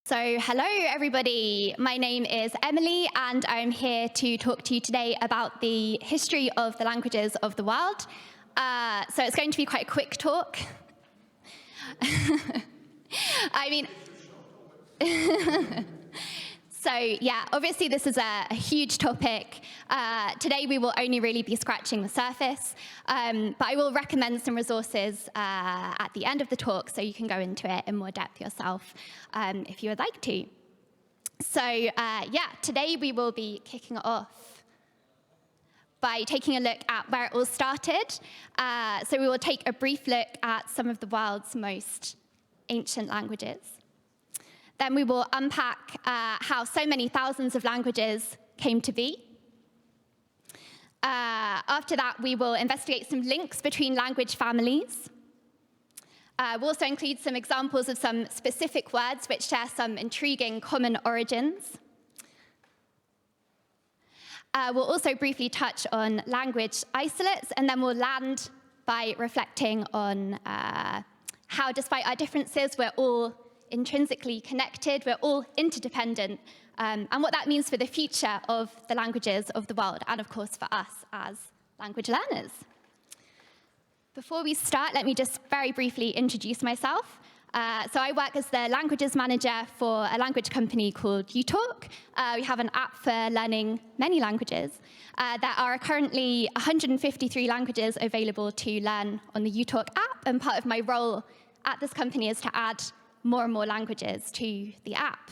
So hello everybody, my name is Emily and I'm here to talk to you today about the history of the languages of the world. So it's going to be quite a quick talk. So yeah, obviously this is a huge topic. Today we will only really be scratching the surface, but I will recommend some resources at the end of the talk so you can go into it in more depth yourself if you would like to. So yeah, today we will be kicking it off by taking a look at where it all started. So we will take a brief look at some of the world's most ancient languages. Then we will unpack how so many thousands of languages came to be. After that, we will investigate some links between language families. We'll also include some examples of some specific words which share some intriguing common origins. We'll also briefly touch on language isolates, and then we'll land by reflecting on how, despite our differences, we're all intrinsically connected, we're all interdependent, and what that means for the future of the languages of the world, and of course for us as language learners. Before we start, let me just very briefly introduce myself. So I work as the languages manager for a language company called uTalk. We have an app for learning many languages. There are currently 153 languages available to learn on the uTalk app, and part of my role at this company is to add more and more languages to the app.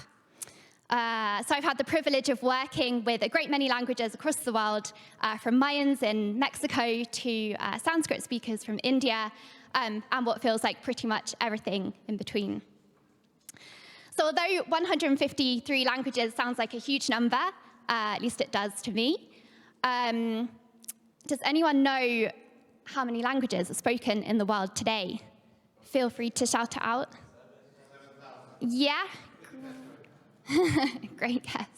So I've had the privilege of working with a great many languages across the world, from Mayans in Mexico to Sanskrit speakers from India, and what feels like pretty much everything in between. So although 153 languages sounds like a huge number, at least it does to me, does anyone know how many languages are spoken in the world today? Feel free to shout it out. Yeah? Great guess.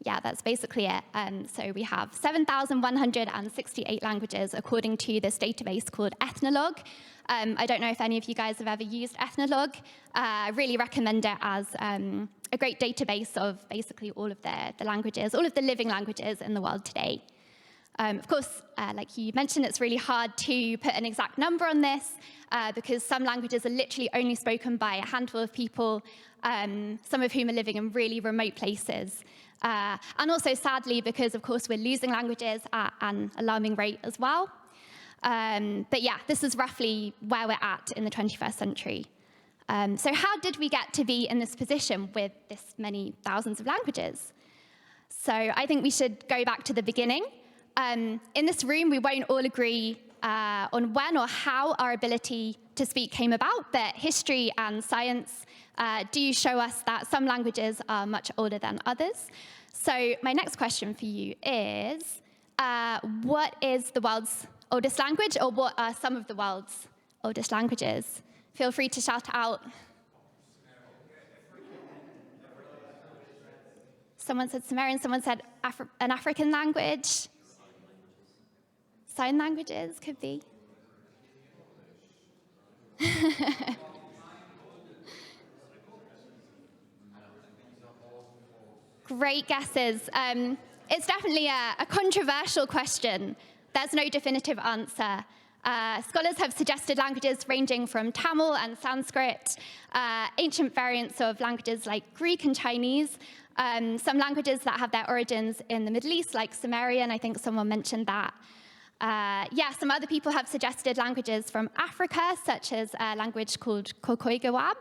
Yeah, that's basically it. So we have 7,168 languages according to this database called Ethnologue. I don't know if any of you guys have ever used Ethnologue. I really recommend it as a great database of basically all of the languages, all of the living languages in the world today. Of course, like you mentioned, it's really hard to put an exact number on this because some languages are literally only spoken by a handful of people, some of whom are living in really remote places. And also, sadly, because, of course, we're losing languages at an alarming rate as well. But yeah, this is roughly where we're at in the 21st century. So how did we get to be in this position with this many thousands of languages? So I think we should go back to the beginning. In this room, we won't all agree on when or how our ability to speak came about, but history and science do show us that some languages are much older than others. So my next question for you is, what is the world's oldest language, or what are some of the world's oldest languages? Feel free to shout it out. Someone said Sumerian, someone said an African language. Sign languages could be. Great guesses. It's definitely a controversial question. There's no definitive answer. Scholars have suggested languages ranging from Tamil and Sanskrit, ancient variants of languages like Greek and Chinese, some languages that have their origins in the Middle East, like Sumerian. I think someone mentioned that. Yeah, some other people have suggested languages from Africa, such as a language called Khoikhoi-Gawab.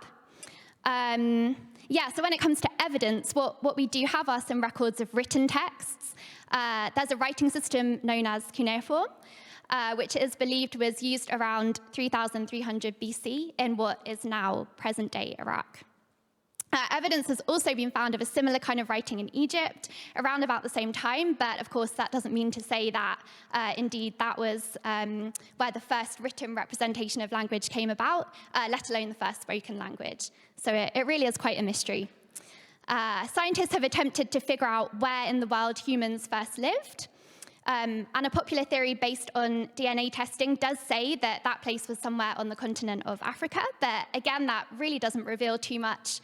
Yeah, so when it comes to evidence, what we do have are some records of written texts. There's a writing system known as cuneiform, which is believed was used around 3,300 BC in what is now present-day Iraq. Evidence has also been found of a similar kind of writing in Egypt around about the same time, but of course that doesn't mean to say that indeed that was where the first written representation of language came about, let alone the first spoken language. So it really is quite a mystery. Scientists have attempted to figure out where in the world humans first lived. And a popular theory based on DNA testing does say that that place was somewhere on the continent of Africa. But again, that really doesn't reveal too much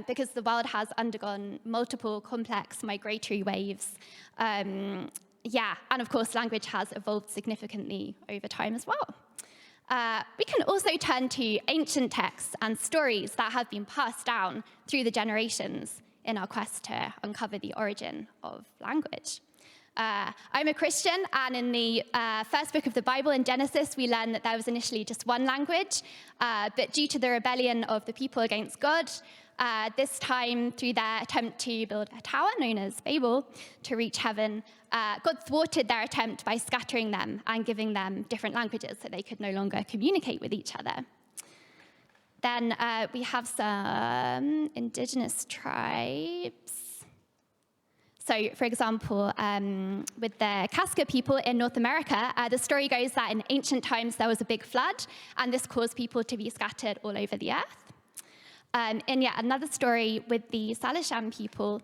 because the world has undergone multiple complex migratory waves. And of course, language has evolved significantly over time as well. We can also turn to ancient texts and stories that have been passed down through the generations in our quest to uncover the origin of language. I'm a Christian, and in the first book of the Bible, in Genesis, we learn that there was initially just one language, but due to the rebellion of the people against God, this time through their attempt to build a tower known as Babel to reach heaven, God thwarted their attempt by scattering them and giving them different languages so they could no longer communicate with each other. Then we have some indigenous tribes. So, for example, with the Basque people in North America, the story goes that in ancient times there was a big flood, and this caused people to be scattered all over the earth. In yet another story with the Salishan people,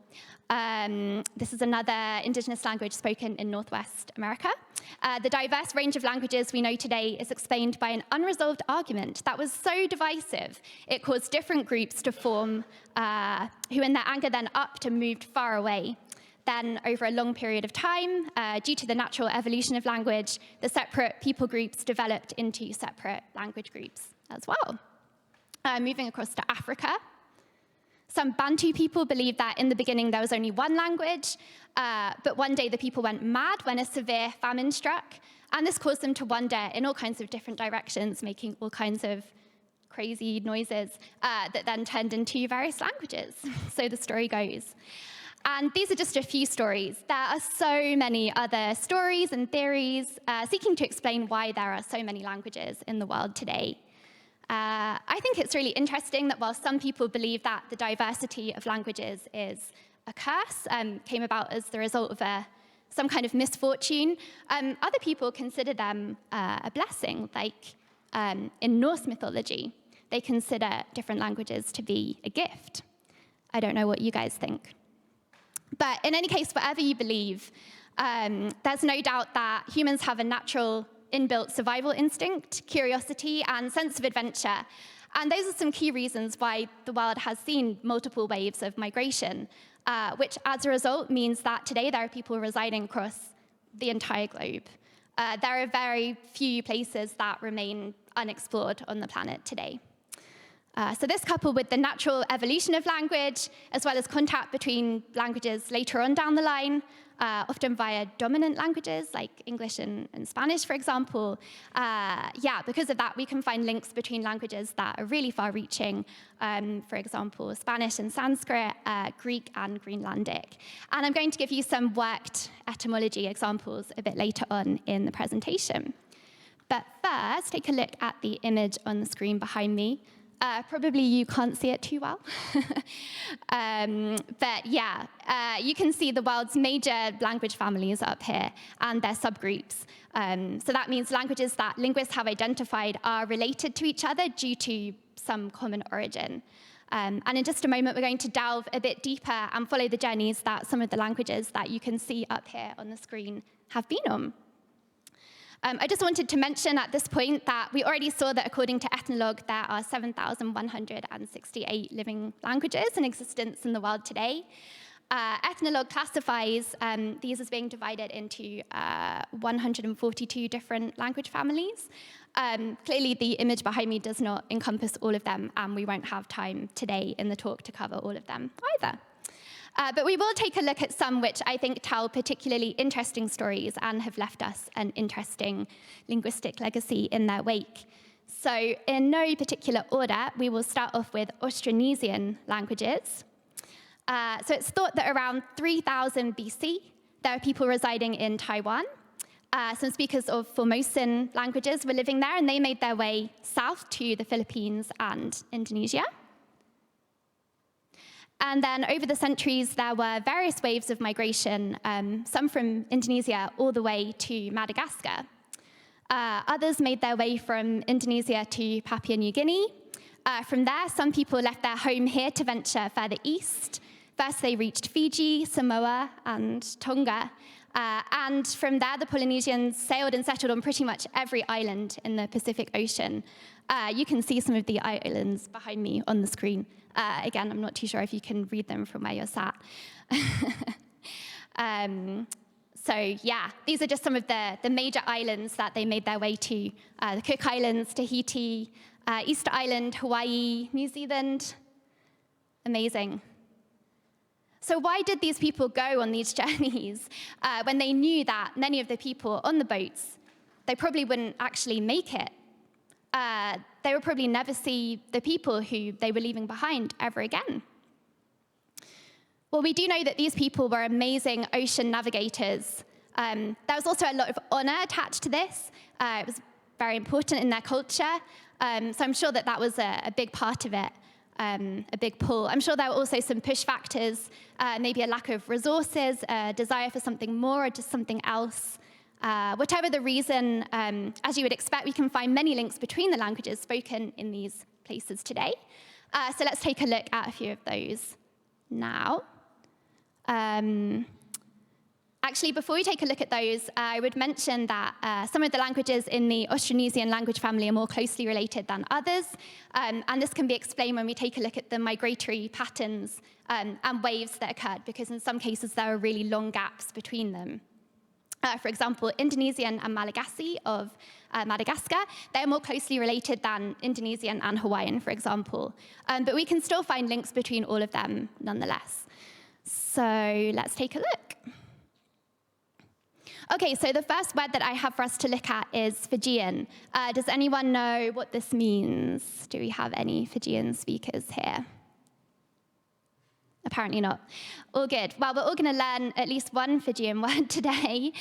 this is another indigenous language spoken in Northwest America. The diverse range of languages we know today is explained by an unresolved argument that was so divisive, it caused different groups to form, who in their anger then upped and moved far away. Then, over a long period of time, due to the natural evolution of language, the separate people groups developed into separate language groups as well. Moving across to Africa, some Bantu people believe that in the beginning there was only one language, but one day the people went mad when a severe famine struck, and this caused them to wander in all kinds of different directions, making all kinds of crazy noises that then turned into various languages. So the story goes. And these are just a few stories. There are so many other stories and theories seeking to explain why there are so many languages in the world today. I think it's really interesting that while some people believe that the diversity of languages is a curse, came about as the result of some kind of misfortune, other people consider them a blessing. Like in Norse mythology, they consider different languages to be a gift. I don't know what you guys think. But in any case, whatever you believe, there's no doubt that humans have a natural inbuilt survival instinct, curiosity, and sense of adventure. And those are some key reasons why the world has seen multiple waves of migration, which as a result means that today there are people residing across the entire globe. There are very few places that remain unexplored on the planet today. So this, coupled with the natural evolution of language, as well as contact between languages later on down the line, often via dominant languages like English and Spanish, for example, because of that, we can find links between languages that are really far-reaching, for example, Spanish and Sanskrit, Greek and Greenlandic. And I'm going to give you some worked etymology examples a bit later on in the presentation. But first, take a look at the image on the screen behind me. Probably you can't see it too well. You can see the world's major language families up here and their subgroups. So that means languages that linguists have identified are related to each other due to some common origin. And in just a moment, we're going to delve a bit deeper and follow the journeys that some of the languages that you can see up here on the screen have been on. I just wanted to mention at this point that we already saw that according to Ethnologue, there are 7,168 living languages in existence in the world today. Ethnologue classifies these as being divided into 142 different language families. Clearly, the image behind me does not encompass all of them, and we won't have time today in the talk to cover all of them either. But we will take a look at some which I think tell particularly interesting stories and have left us an interesting linguistic legacy in their wake. So in no particular order, we will start off with Austronesian languages. So it's thought that around 3000 BC, there are people residing in Taiwan. Some speakers of Formosan languages were living there, and they made their way south to the Philippines and Indonesia. And then over the centuries, there were various waves of migration, some from Indonesia all the way to Madagascar. Others made their way from Indonesia to Papua New Guinea. From there, some people left their home here to venture further east. First, they reached Fiji, Samoa, and Tonga. And from there, the Polynesians sailed and settled on pretty much every island in the Pacific Ocean. You can see some of the islands behind me on the screen. Again, I'm not too sure if you can read them from where you're sat. So yeah, these are just some of the major islands that they made their way to. The Cook Islands, Tahiti, Easter Island, Hawaii, New Zealand. Amazing. So why did these people go on these journeys when they knew that many of the people on the boats, they probably wouldn't actually make it? They would probably never see the people who they were leaving behind ever again. Well, we do know that these people were amazing ocean navigators. There was also a lot of honor attached to this. It was very important in their culture. So I'm sure that was a big part of it. A big pull. I'm sure there were also some push factors, maybe a lack of resources, a desire for something more or just something else. Whatever the reason, as you would expect, we can find many links between the languages spoken in these places today. So let's take a look at a few of those now. Actually, before we take a look at those, I would mention that some of the languages in the Austronesian language family are more closely related than others, and this can be explained when we take a look at the migratory patterns and waves that occurred, because in some cases there are really long gaps between them. For example, Indonesian and Malagasy of Madagascar, they're more closely related than Indonesian and Hawaiian, for example. But we can still find links between all of them nonetheless. So let's take a look. Okay, so the first word that I have for us to look at is Fijian. Does anyone know what this means? Do we have any Fijian speakers here? Apparently not. All good. Well, we're all going to learn at least one Fijian word today,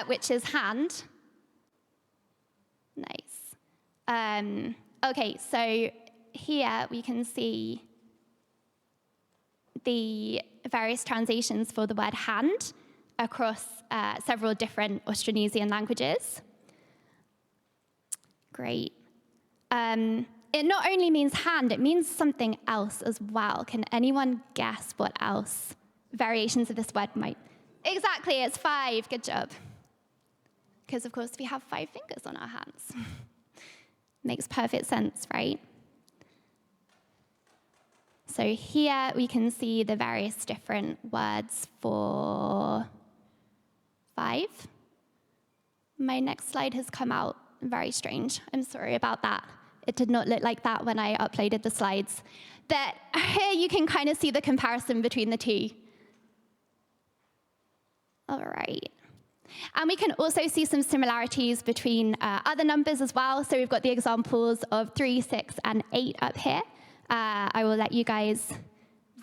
which is hand. Nice. Okay, so here we can see the various translations for the word hand across several different Austronesian languages. Great. It not only means hand, it means something else as well. Can anyone guess what else variations of this word might? Exactly, it's 5. Good job. Because, of course, we have 5 fingers on our hands. Makes perfect sense, right? So here we can see the various different words for 5. My next slide has come out very strange. I'm sorry about that. It did not look like that when I uploaded the slides. But here you can kind of see the comparison between the two. All right. And we can also see some similarities between other numbers as well. So we've got the examples of 3, 6, and 8 up here. I will let you guys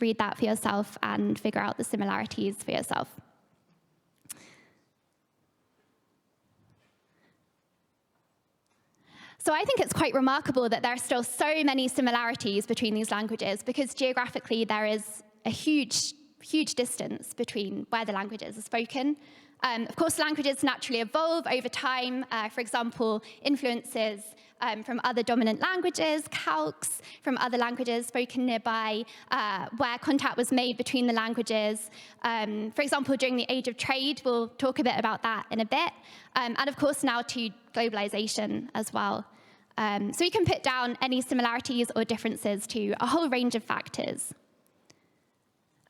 read that for yourself and figure out the similarities for yourself. So I think it's quite remarkable that there are still so many similarities between these languages, because geographically there is a huge distance between where the languages are spoken. Of course, languages naturally evolve over time. For example, influences from other dominant languages, calques from other languages spoken nearby, where contact was made between the languages. For example, during the age of trade, we'll talk a bit about that in a bit. And of course, now to globalization as well. So we can put down any similarities or differences to a whole range of factors.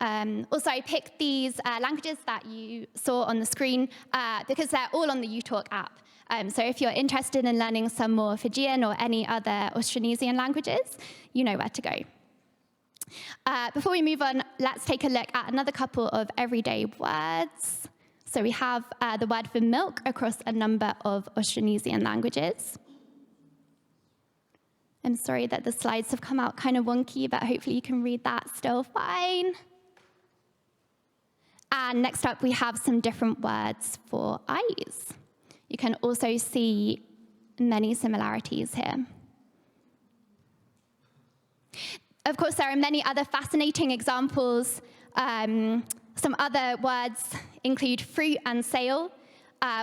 Also, I picked these languages that you saw on the screen because they're all on the uTalk app. So if you're interested in learning some more Fijian or any other Austronesian languages, you know where to go. Before we move on, let's take a look at another couple of everyday words. So we have the word for milk across a number of Austronesian languages. I'm sorry that the slides have come out kind of wonky, but hopefully you can read that still fine. And next up, we have some different words for eyes. You can also see many similarities here. Of course, there are many other fascinating examples. Some other words include fruit and sail.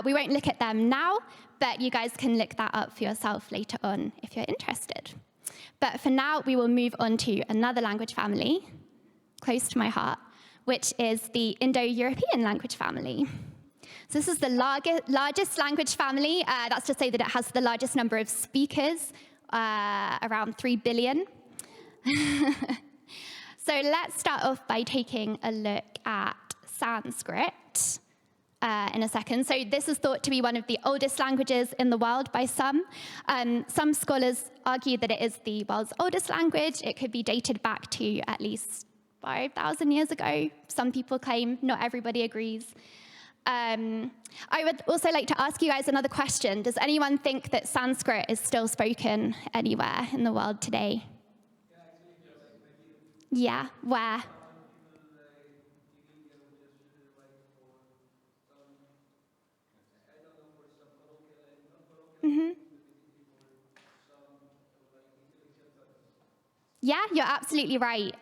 We won't look at them now, but you guys can look that up for yourself later on if you're interested. But for now, we will move on to another language family close to my heart, which is the Indo-European language family. So this is the largest language family. That's to say that it has the largest number of speakers, around 3 billion. So let's start off by taking a look at Sanskrit in a second. So this is thought to be one of the oldest languages in the world by some. Some scholars argue that it is the world's oldest language. It could be dated back to at least 5,000 years ago. Some people claim, not everybody agrees. I would also like to ask you guys another question. Does anyone think that Sanskrit is still spoken anywhere in the world today? Yeah, where? Mm-hmm. Yeah, you're absolutely right.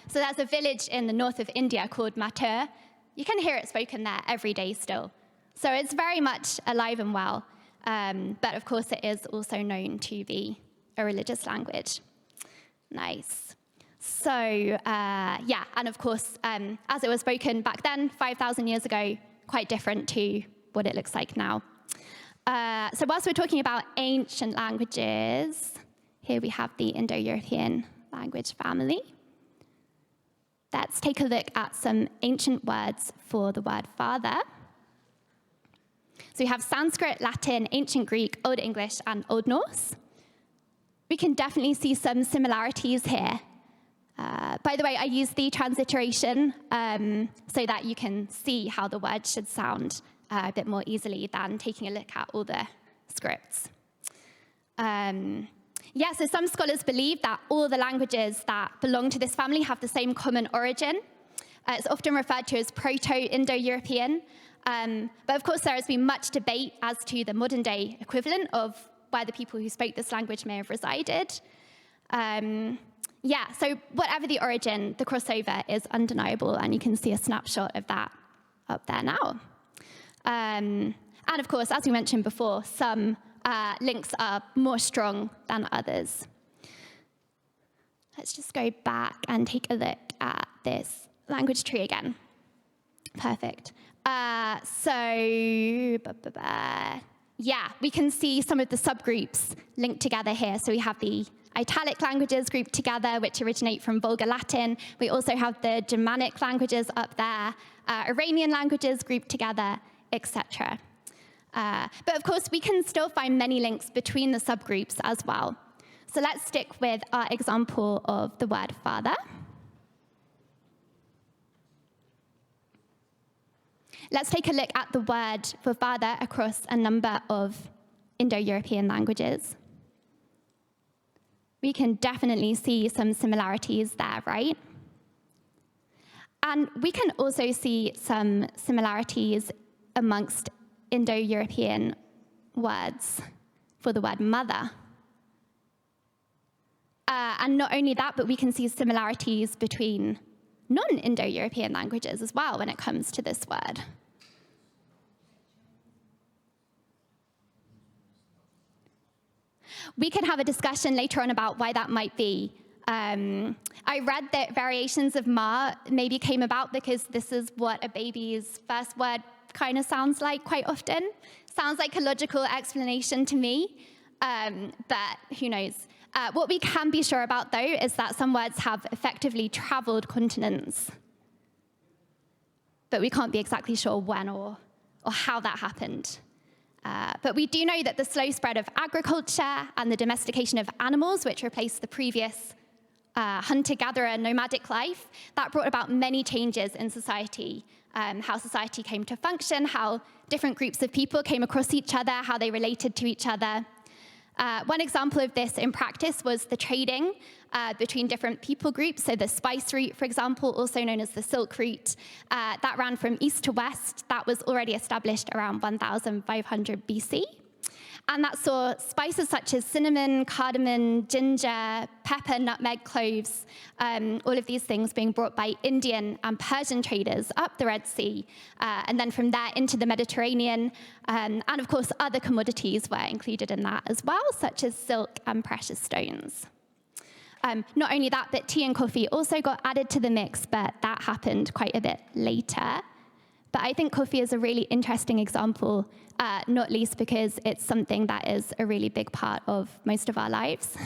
So there's a village in the north of India called Mathur. You can hear it spoken there every day still. So it's very much alive and well. But of course, it is also known to be a religious language. Nice. So, yeah, and of course, as it was spoken back then, 5,000 years ago, quite different to what it looks like now. So whilst we're talking about ancient languages, here we have the Indo-European language family. Let's take a look at some ancient words for the word father. So we have Sanskrit, Latin, ancient Greek, Old English, and Old Norse. We can definitely see some similarities here. By the way, I use the transliteration so that you can see how the word should sound a bit more easily than taking a look at all the scripts. Yeah, so some scholars believe that all the languages that belong to this family have the same common origin. It's often referred to as Proto-Indo-European. But of course, there has been much debate as to the modern-day equivalent of where the people who spoke this language may have resided. Yeah, so whatever the origin, the crossover is undeniable, and you can see a snapshot of that up there now. And of course, as we mentioned before, some links are more strong than others. Let's just go back and take a look at this language tree again. Perfect. Yeah, we can see some of the subgroups linked together here. So we have the Italic languages grouped together, which originate from Vulgar Latin. We also have the Germanic languages up there, Iranian languages grouped together, etc. But of course, we can still find many links between the subgroups as well. So let's stick with our example of the word father. Let's take a look at the word for father across a number of Indo-European languages. We can definitely see some similarities there, right? And we can also see some similarities amongst Indo-European words for the word mother. And not only that, but we can see similarities between non-Indo-European languages as well when it comes to this word. We can have a discussion later on about why that might be. I read that variations of ma maybe came about because this is what a baby's first word kind of sounds like quite often. Sounds like a logical explanation to me, but who knows? What we can be sure about, though, is that some words have effectively traveled continents. But we can't be exactly sure when or how that happened. But we do know that the slow spread of agriculture and the domestication of animals, which replaced the previous hunter-gatherer nomadic life, that brought about many changes in society, how society came to function, how different groups of people came across each other, how they related to each other. One example of this in practice was the trading between different people groups. So the spice route, for example, also known as the Silk Route, that ran from east to west. That was already established around 1,500 BC. And that saw spices such as cinnamon, cardamom, ginger, pepper, nutmeg, cloves, all of these things being brought by Indian and Persian traders up the Red Sea, and then from there into the Mediterranean. And of course, other commodities were included in that as well, such as silk and precious stones. Not only that, but tea and coffee also got added to the mix, but that happened quite a bit later. But I think coffee is a really interesting example, not least because it's something that is a really big part of most of our lives.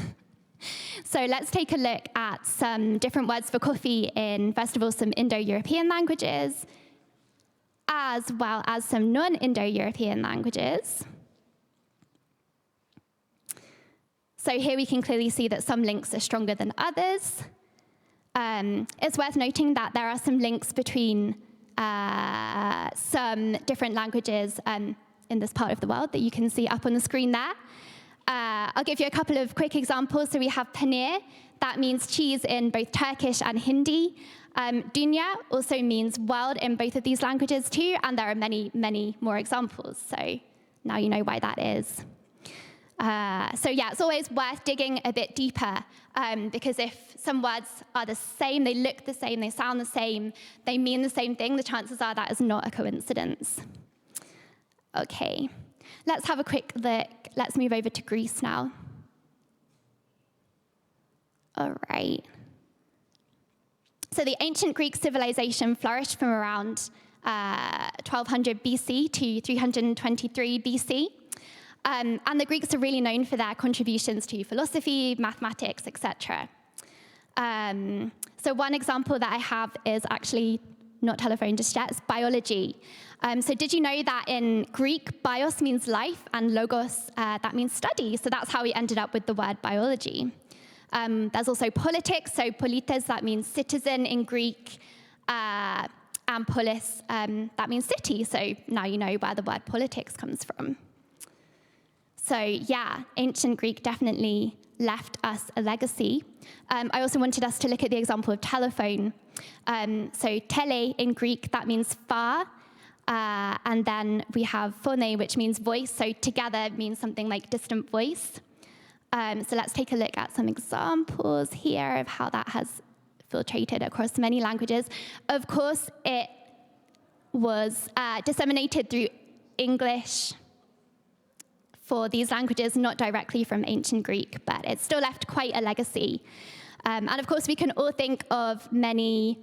So let's take a look at some different words for coffee in, first of all, some Indo-European languages, as well as some non-Indo-European languages. So here we can clearly see that some links are stronger than others. It's worth noting that there are some links between some different languages in this part of the world that you can see up on the screen there. I'll give you a couple of quick examples. So we have paneer. That means cheese in both Turkish and Hindi. Dunya also means world in both of these languages too, and there are many, many more examples. So now you know why that is. So yeah, it's always worth digging a bit deeper, because if some words are the same, they look the same, they sound the same, they mean the same thing, the chances are that is not a coincidence. Okay, let's have a quick look. Let's move over to Greece now. All right. So the ancient Greek civilization flourished from around 1200 BC to 323 BC. And the Greeks are really known for their contributions to philosophy, mathematics, etc. So one example that I have is actually not telephone just yet, it's biology. So did you know that in Greek, bios means life, and logos, that means study. So that's how we ended up with the word biology. There's also politics, so polites, that means citizen in Greek, and polis, that means city. So now you know where the word politics comes from. So yeah, ancient Greek definitely left us a legacy. I also wanted us to look at the example of telephone. So tele in Greek, that means far. And then we have phone, which means voice. So together means something like distant voice. So let's take a look at some examples here of how that has filtrated across many languages. Of course, it was disseminated through English for these languages, not directly from ancient Greek, but it still left quite a legacy. And of course, we can all think of many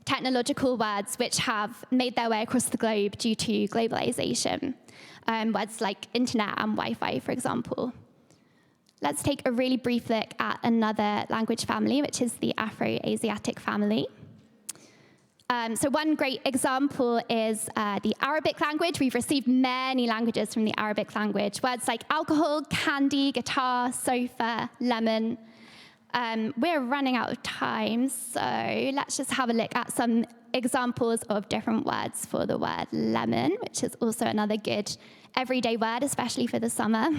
technological words which have made their way across the globe due to globalization. Words like internet and Wi-Fi, for example. Let's take a really brief look at another language family, which is the Afro-Asiatic family. So one great example is the Arabic language. We've received many languages from the Arabic language. Words like alcohol, candy, guitar, sofa, lemon. We're running out of time, so let's just have a look at some examples of different words for the word lemon, which is also another good everyday word, especially for the summer.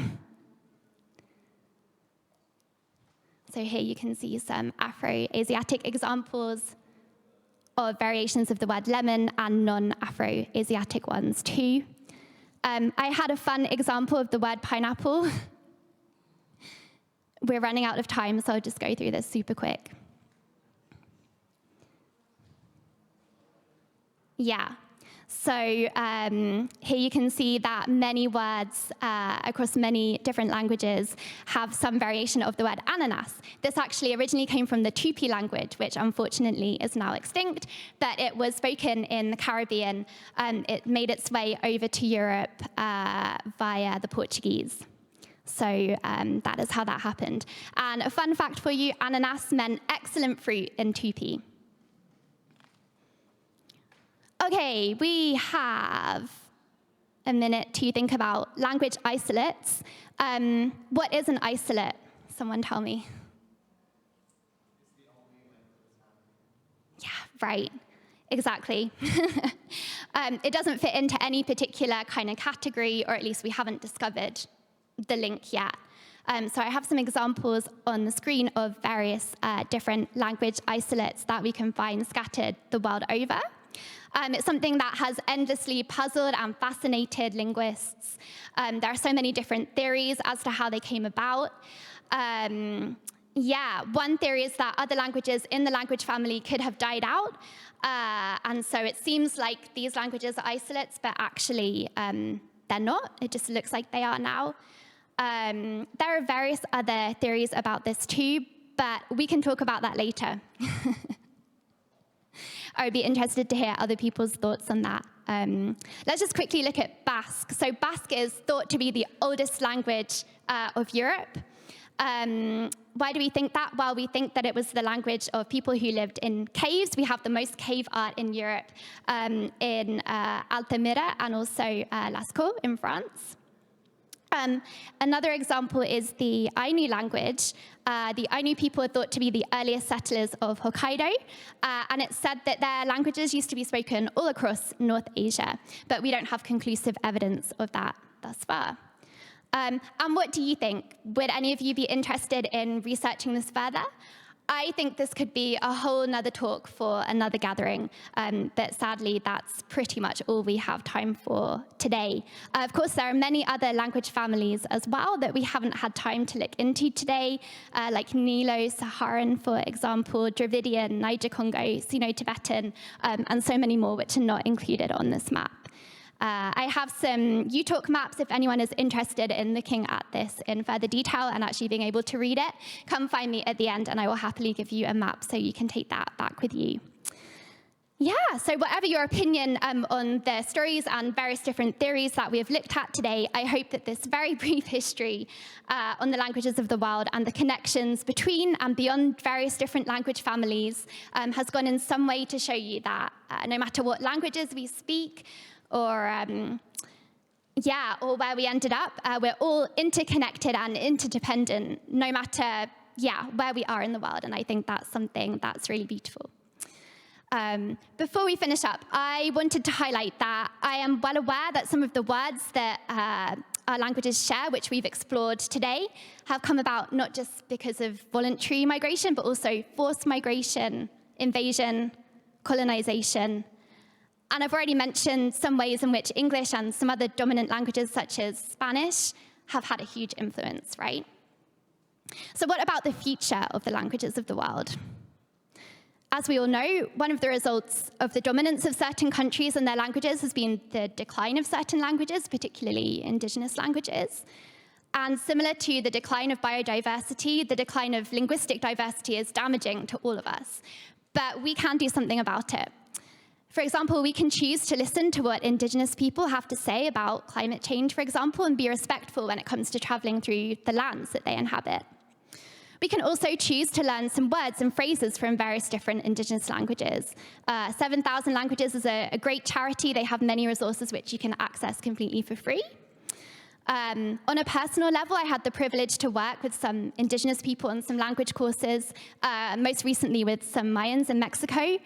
So here you can see some Afro-Asiatic examples of variations of the word lemon and non-Afro-Asiatic ones too. I had a fun example of the word pineapple. We're running out of time, so I'll just go through this super quick. Yeah. So here you can see that many words across many different languages have some variation of the word ananas. This actually originally came from the Tupi language, which unfortunately is now extinct, but it was spoken in the Caribbean. It made its way over to Europe via the Portuguese. So that is how that happened. And a fun fact for you, ananas meant excellent fruit in Tupi. Okay, we have a minute to think about language isolates. What is an isolate? Someone tell me. It's the only language. Yeah, right. Exactly. It doesn't fit into any particular kind of category, or at least we haven't discovered the link yet. So I have some examples on the screen of various different language isolates that we can find scattered the world over. It's something that has endlessly puzzled and fascinated linguists. There are so many different theories as to how they came about. One theory is that other languages in the language family could have died out. And so it seems like these languages are isolates, but actually they're not. It just looks like they are now. There are various other theories about this too, but we can talk about that later. I would be interested to hear other people's thoughts on that. Let's just quickly look at Basque. So Basque is thought to be the oldest language of Europe. Why do we think that? Well, we think that it was the language of people who lived in caves. We have the most cave art in Europe in Altamira and also Lascaux in France. Another example is the Ainu language. The Ainu people are thought to be the earliest settlers of Hokkaido, and it's said that their languages used to be spoken all across North Asia, but we don't have conclusive evidence of that thus far. And what do you think? Would any of you be interested in researching this further? I think this could be a whole nother talk for another gathering, but sadly, that's pretty much all we have time for today. Of course, there are many other language families as well that we haven't had time to look into today, like Nilo-Saharan, for example, Dravidian, Niger-Congo, Sino-Tibetan, and so many more which are not included on this map. I have some uTalk maps if anyone is interested in looking at this in further detail and actually being able to read it. Come find me at the end and I will happily give you a map so you can take that back with you. Yeah, so whatever your opinion on the stories and various different theories that we have looked at today, I hope that this very brief history on the languages of the world and the connections between and beyond various different language families has gone in some way to show you that no matter what languages we speak, or where we ended up, we're all interconnected and interdependent, no matter, where we are in the world. And I think that's something that's really beautiful. Before we finish up, I wanted to highlight that I am well aware that some of the words that our languages share, which we've explored today, have come about not just because of voluntary migration, but also forced migration, invasion, colonization. And I've already mentioned some ways in which English and some other dominant languages, such as Spanish, have had a huge influence, right? So what about the future of the languages of the world? As we all know, one of the results of the dominance of certain countries and their languages has been the decline of certain languages, particularly indigenous languages. And similar to the decline of biodiversity, the decline of linguistic diversity is damaging to all of us. But we can do something about it. For example, we can choose to listen to what indigenous people have to say about climate change, for example, and be respectful when it comes to traveling through the lands that they inhabit. We can also choose to learn some words and phrases from various different indigenous languages. 7,000 Languages is a great charity. They have many resources which you can access completely for free. On a personal level, I had the privilege to work with some indigenous people on some language courses, most recently with some Mayans in Mexico.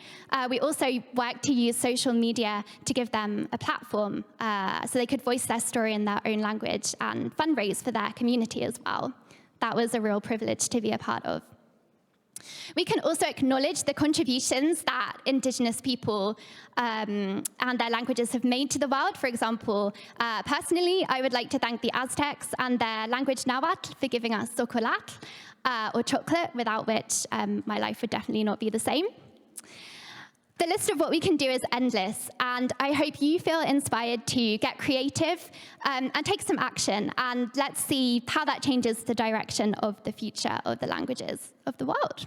We also worked to use social media to give them a platform so they could voice their story in their own language and fundraise for their community as well. That was a real privilege to be a part of. We can also acknowledge the contributions that indigenous people and their languages have made to the world. For example, personally, I would like to thank the Aztecs and their language Nahuatl for giving us chocolate, or chocolate, without which my life would definitely not be the same. The list of what we can do is endless, and I hope you feel inspired to get creative and take some action, and let's see how that changes the direction of the future of the languages of the world.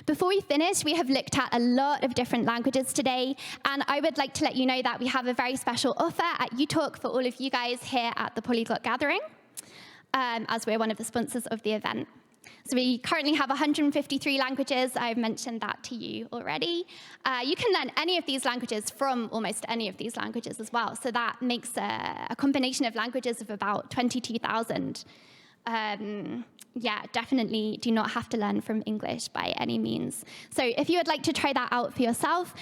Before we finish, we have looked at a lot of different languages today, and I would like to let you know that we have a very special offer at uTalk for all of you guys here at the Polyglot Gathering, as we're one of the sponsors of the event. So we currently have 153 languages. I've mentioned that to you already. You can learn any of these languages from almost any of these languages as well. So that makes a combination of languages of about 22,000. Definitely do not have to learn from English by any means. So if you would like to try that out for yourself,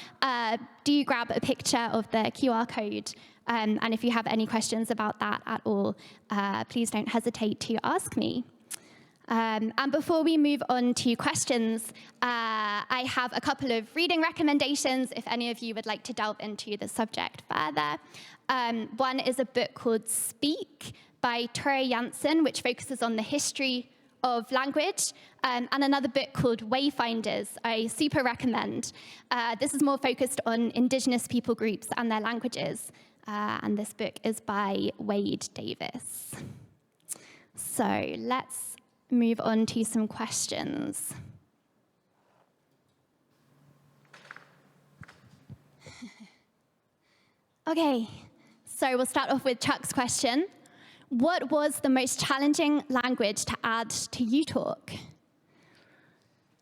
do grab a picture of the QR code. And if you have any questions about that at all, please don't hesitate to ask me. And before we move on to questions, I have a couple of reading recommendations if any of you would like to delve into the subject further. One is a book called Speak by Tore Jansen, which focuses on the history of language, and another book called Wayfinders, I super recommend. This is more focused on indigenous people groups and their languages, and this book is by Wade Davis. So let's move on to some questions. Okay, so we'll start off with Chuck's question. What was the most challenging language to add to uTalk?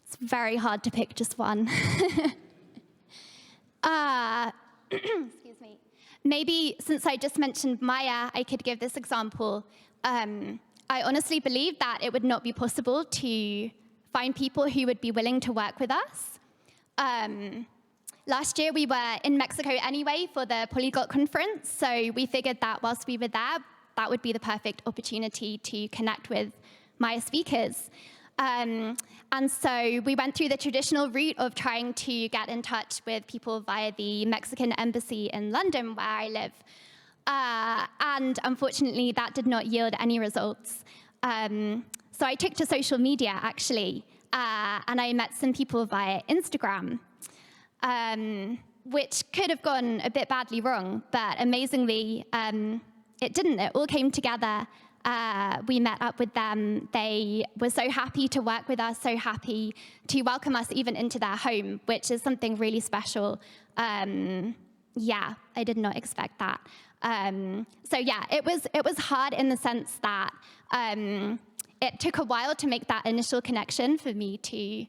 It's very hard to pick just one. Excuse me. Maybe since I just mentioned Maya, I could give this example. I honestly believe that it would not be possible to find people who would be willing to work with us. Last year, we were in Mexico anyway for the Polyglot conference, so we figured that whilst we were there, that would be the perfect opportunity to connect with Maya speakers. And so we went through the traditional route of trying to get in touch with people via the Mexican embassy in London, where I live. And unfortunately, that did not yield any results. So I took to social media, actually, and I met some people via Instagram, which could have gone a bit badly wrong, but amazingly, it didn't. It all came together. We met up with them. They were so happy to work with us, so happy to welcome us even into their home, which is something really special. Yeah, I did not expect that. So yeah, it was hard in the sense that it took a while to make that initial connection for me to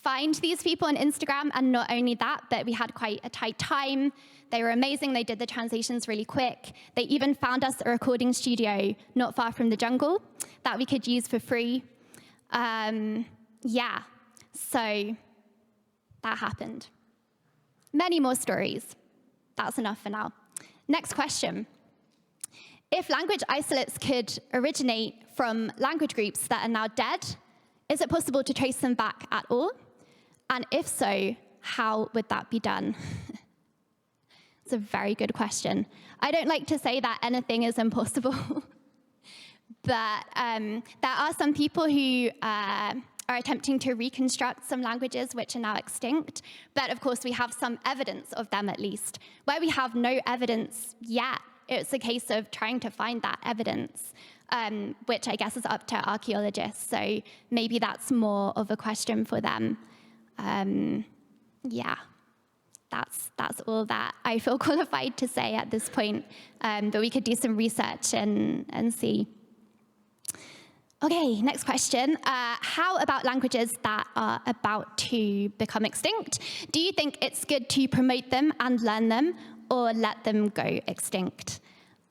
find these people on Instagram, and not only that, but we had quite a tight time. They were amazing. They did the translations really quick. They even found us a recording studio not far from the jungle that we could use for free. Yeah, so that happened. Many more stories. That's enough for now. Next question. If language isolates could originate from language groups that are now dead, is it possible to trace them back at all? And if so, how would that be done? It's a very good question. I don't like to say that anything is impossible, but there are some people who are attempting to reconstruct some languages which are now extinct, but of course we have some evidence of them at least. Where we have no evidence yet, it's a case of trying to find that evidence, which I guess is up to archaeologists, so maybe that's more of a question for them. Yeah. That's all that I feel qualified to say at this point, but we could do some research and see. Okay, next question. How about languages that are about to become extinct? Do you think it's good to promote them and learn them, or let them go extinct?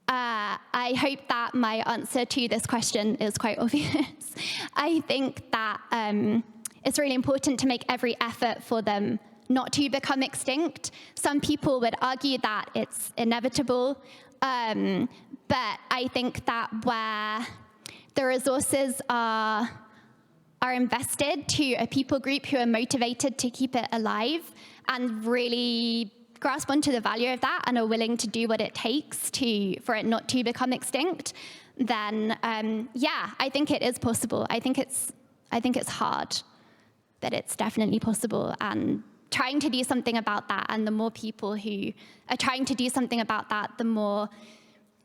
I hope that my answer to this question is quite obvious. I think that it's really important to make every effort for them not to become extinct. Some people would argue that it's inevitable, but I think that where the resources are invested to a people group who are motivated to keep it alive and really grasp onto the value of that and are willing to do what it takes for it not to become extinct, then yeah, I think it is possible. I think it's hard, but it's definitely possible. And trying to do something about that, and the more people who are trying to do something about that, the more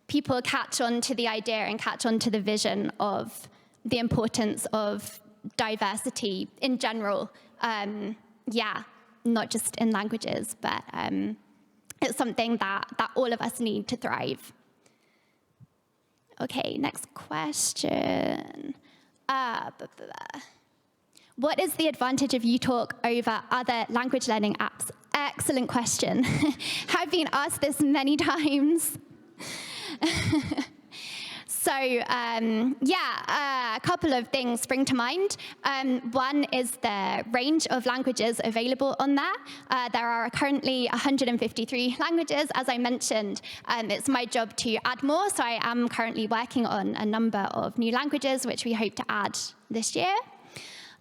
people catch on to the idea and catch on to the vision of the importance of diversity in general. Yeah, not just in languages, but it's something that all of us need to thrive. Okay, next question. What is the advantage of uTalk over other language learning apps? Excellent question. I've been asked this many times. So, yeah, a couple of things spring to mind. One is the range of languages available on there. There are currently 153 languages, as I mentioned. It's my job to add more, so I am currently working on a number of new languages, which we hope to add this year.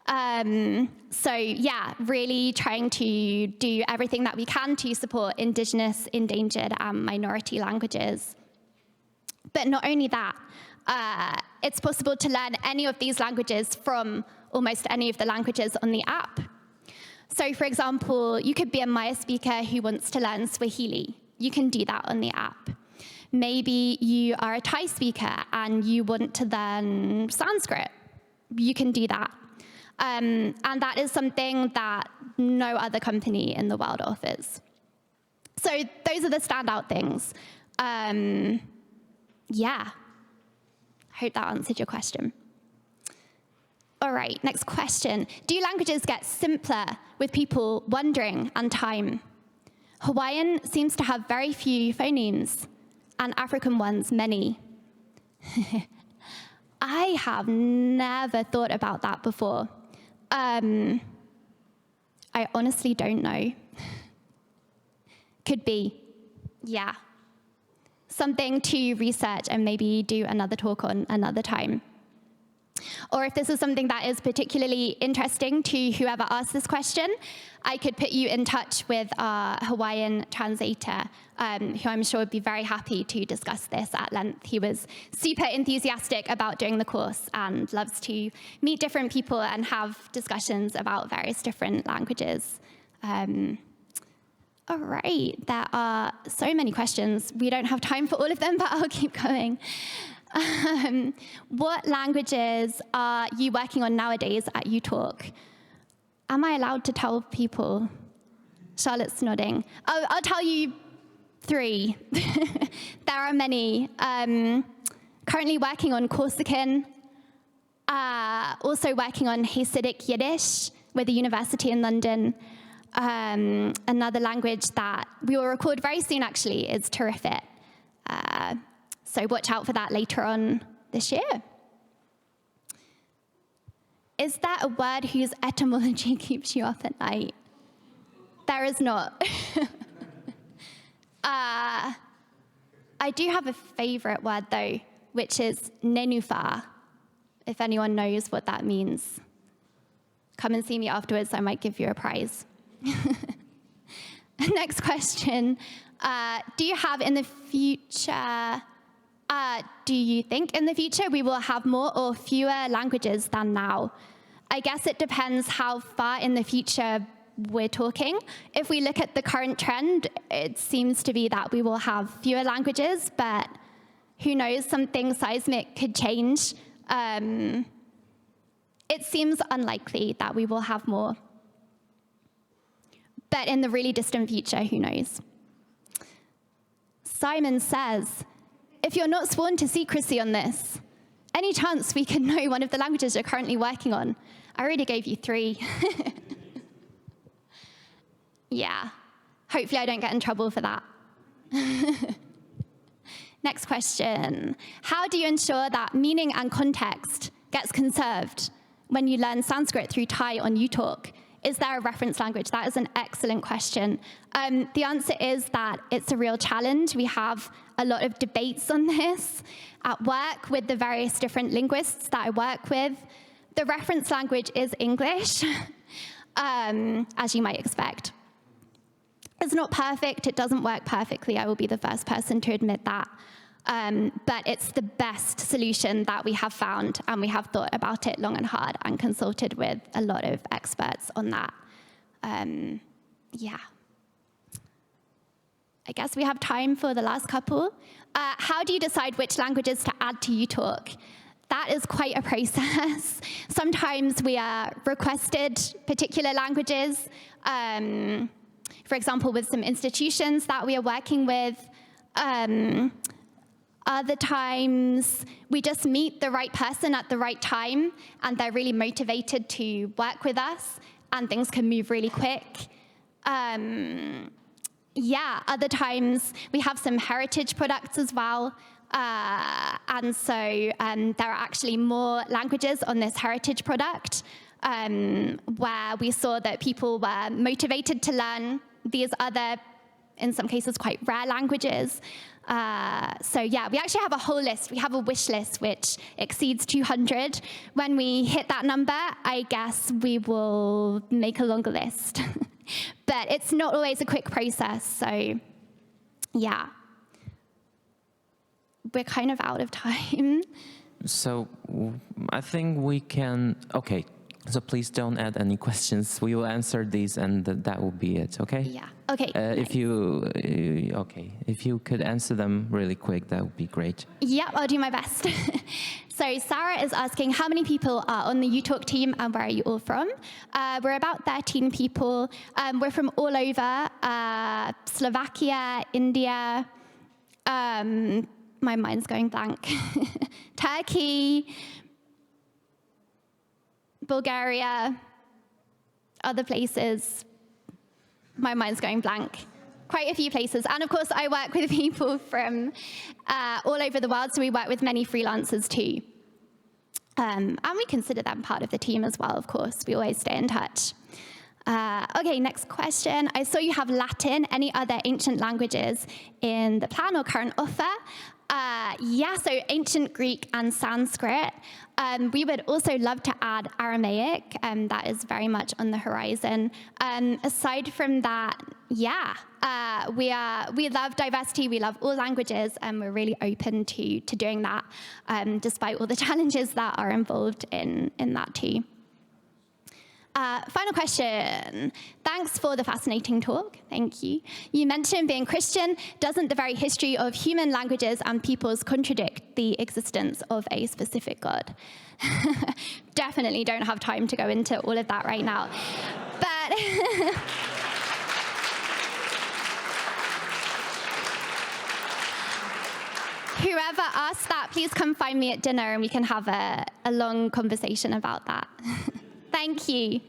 So yeah, really trying to do everything that we can to support indigenous, endangered, and minority languages. But not only that, it's possible to learn any of these languages from almost any of the languages on the app. So for example, you could be a Maya speaker who wants to learn Swahili. You can do that on the app. Maybe you are a Thai speaker and you want to learn Sanskrit. You can do that. And that is something that no other company in the world offers. So those are the standout things. Yeah. Hope that answered your question. All right, next question. Do languages get simpler with people wandering and time? Hawaiian seems to have very few phonemes, and African ones many. I have never thought about that before. I honestly don't know. Could be, yeah. Something to research and maybe do another talk on another time. Or if this is something that is particularly interesting to whoever asked this question, I could put you in touch with our Hawaiian translator, who I'm sure would be very happy to discuss this at length. He was super enthusiastic about doing the course and loves to meet different people and have discussions about various different languages. All right, there are so many questions. We don't have time for all of them, but I'll keep going. What languages are you working on nowadays at uTalk? Am I allowed to tell people? Charlotte's nodding. I'll tell you 3. There are many. Currently working on Corsican, also working on Hasidic Yiddish with a university in London. Another language that we will record very soon, actually, is Terrific. So watch out for that later on this year. Is there a word whose etymology keeps you up at night? There is not. I do have a favorite word, though, which is nenufa, if anyone knows what that means. Come and see me afterwards, I might give you a prize. Next question. Do you have in the future... do you think in the future we will have more or fewer languages than now? I guess it depends how far in the future we're talking. If we look at the current trend, it seems to be that we will have fewer languages, but who knows, something seismic could change. It seems unlikely that we will have more. But in the really distant future, who knows? Simon says, if you're not sworn to secrecy on this, any chance we could know one of the languages you're currently working on? I already gave you 3. Yeah, hopefully I don't get in trouble for that. Next question. How do you ensure that meaning and context gets conserved when you learn Sanskrit through Thai on uTalk? Is there a reference language? That is an excellent question. The answer is that it's a real challenge. We have a lot of debates on this at work with the various different linguists that I work with. The reference language is English, as you might expect. It's not perfect. It doesn't work perfectly. I will be the first person to admit that. But it's the best solution that we have found, and we have thought about it long and hard and consulted with a lot of experts on that. Yeah. I guess we have time for the last couple. How do you decide which languages to add to uTalk? That is quite a process. Sometimes we are requested particular languages. For example, with some institutions that we are working with. Other times, we just meet the right person at the right time, and they're really motivated to work with us, and things can move really quick. Yeah, other times, we have some heritage products as well, and so there are actually more languages on this heritage product, where we saw that people were motivated to learn these other, in some cases, quite rare languages. So yeah, we actually have a whole list. We have a wish list which exceeds 200. When we hit that number, I guess we will make a longer list. But it's not always a quick process, so yeah. We're kind of out of time. So I think we can, okay, So please don't add any questions. We will answer these, and that will be it. Okay? Yeah. Okay. If you could answer them really quick, that would be great. Yep, I'll do my best. So Sarah is asking, how many people are on the uTalk team and where are you all from? We're about 13 people. We're from all over, Slovakia, India, my mind's going blank, Turkey, Bulgaria, other places. My mind's going blank. Quite a few places. And of course, I work with people from all over the world, so we work with many freelancers too. And we consider them part of the team as well, of course. We always stay in touch. Okay, next question. I saw you have Latin. Any other ancient languages in the plan or current offer? Yeah, so ancient Greek and Sanskrit. We would also love to add Aramaic. That is very much on the horizon. Aside from that, yeah, we love diversity. We love all languages, and we're really open to doing that, despite all the challenges that are involved in that too. Final question. Thanks for the fascinating talk. Thank you. You mentioned being Christian. Doesn't the very history of human languages and peoples contradict the existence of a specific God? Definitely don't have time to go into all of that right now. But whoever asked that, please come find me at dinner and we can have a long conversation about that. Thank you.